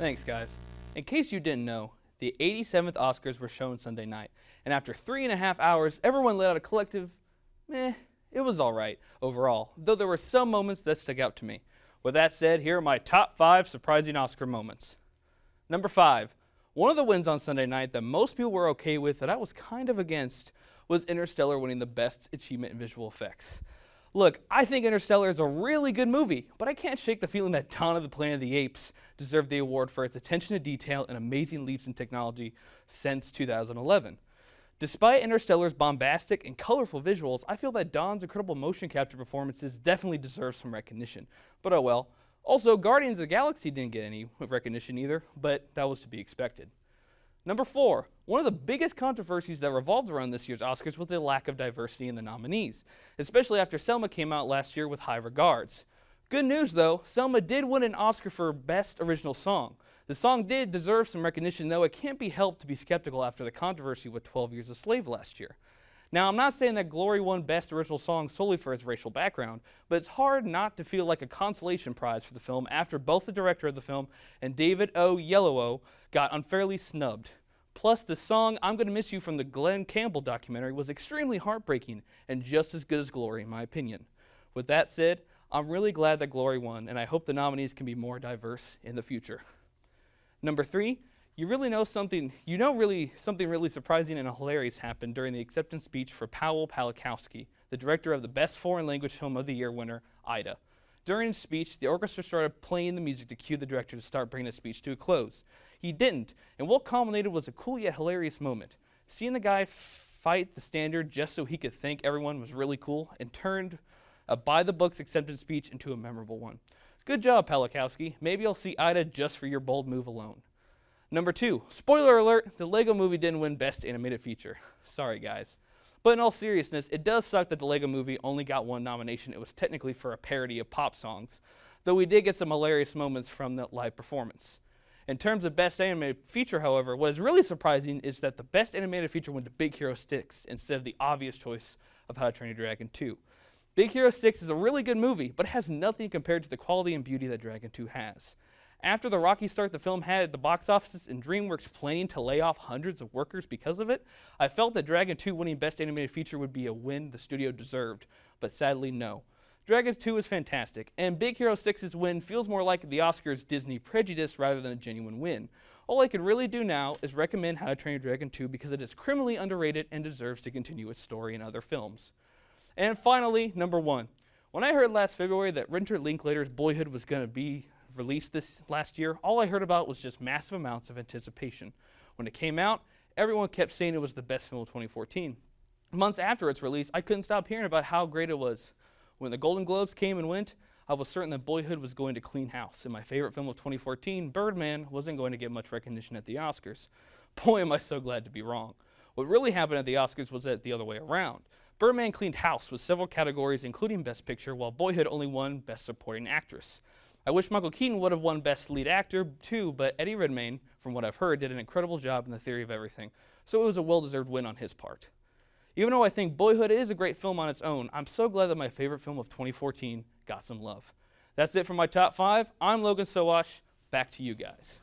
Thanks, guys. In case you didn't know, the 87th Oscars were shown Sunday night, and after 3.5 hours, everyone let out a collective, meh, it was alright overall, though there were some moments that stuck out to me. With that said, here are my top 5 surprising Oscar moments. Number 5. One of the wins on Sunday night that most people were okay with that I was kind of against was Interstellar winning the Best Achievement in Visual Effects. Look, I think Interstellar is a really good movie, but I can't shake the feeling that Dawn of the Planet of the Apes deserved the award for its attention to detail and amazing leaps in technology since 2011. Despite Interstellar's bombastic and colorful visuals, I feel that Dawn's incredible motion capture performances definitely deserve some recognition. But oh well. Also, Guardians of the Galaxy didn't get any recognition either, but that was to be expected. Number 4. One of the biggest controversies that revolved around this year's Oscars was the lack of diversity in the nominees, especially after Selma came out last year with High Regards. Good news though, Selma did win an Oscar for Best Original Song. The song did deserve some recognition, though it can't be helped to be skeptical after the controversy with 12 Years a Slave last year. Now, I'm not saying that Glory won Best Original Song solely for its racial background, but it's hard not to feel like a consolation prize for the film after both the director of the film and David Oyelowo got unfairly snubbed. Plus, the song I'm Gonna Miss You from the Glenn Campbell documentary was extremely heartbreaking and just as good as Glory in my opinion. With that said, I'm really glad that Glory won, and I hope the nominees can be more diverse in the future. Number 3, something really surprising and hilarious happened during the acceptance speech for Powell Pawlikowski, the director of the Best Foreign Language Film of the Year winner, Ida. During his speech, the orchestra started playing the music to cue the director to start bringing the speech to a close. He didn't, and what culminated was a cool yet hilarious moment. Seeing the guy fight the standard just so he could thank everyone was really cool and turned a by-the-books acceptance speech into a memorable one. Good job, Pawlikowski. Maybe I'll see Ida just for your bold move alone. Number 2, spoiler alert, the Lego Movie didn't win Best Animated Feature. Sorry, guys. But in all seriousness, it does suck that the Lego Movie only got one nomination. It was technically for a parody of pop songs, though we did get some hilarious moments from the live performance. In terms of Best Animated Feature, however, what is really surprising is that the Best Animated Feature went to Big Hero 6 instead of the obvious choice of How to Train Your Dragon 2. Big Hero 6 is a really good movie, but it has nothing compared to the quality and beauty that Dragon 2 has. After the rocky start the film had at the box office and DreamWorks planning to lay off hundreds of workers because of it, I felt that Dragon 2 winning Best Animated Feature would be a win the studio deserved, but sadly no. Dragon 2 is fantastic, and Big Hero 6's win feels more like the Oscars' Disney prejudice rather than a genuine win. All I could really do now is recommend How to Train Your Dragon 2 because it is criminally underrated and deserves to continue its story in other films. And finally, number 1. When I heard last February that Richard Linklater's Boyhood was going to be released this last year, all I heard about was just massive amounts of anticipation. When it came out, everyone kept saying it was the best film of 2014. Months after its release, I couldn't stop hearing about how great it was. When the Golden Globes came and went, I was certain that Boyhood was going to clean house, and my favorite film of 2014, Birdman, wasn't going to get much recognition at the Oscars. Boy, am I so glad to be wrong. What really happened at the Oscars was the other way around. Birdman cleaned house with several categories, including Best Picture, while Boyhood only won Best Supporting Actress. I wish Michael Keaton would have won Best Lead Actor too, but Eddie Redmayne, from what I've heard, did an incredible job in The Theory of Everything, so it was a well-deserved win on his part. Even though I think Boyhood is a great film on its own, I'm so glad that my favorite film of 2014 got some love. That's it for my top 5. I'm Logan Sowash. Back to you guys.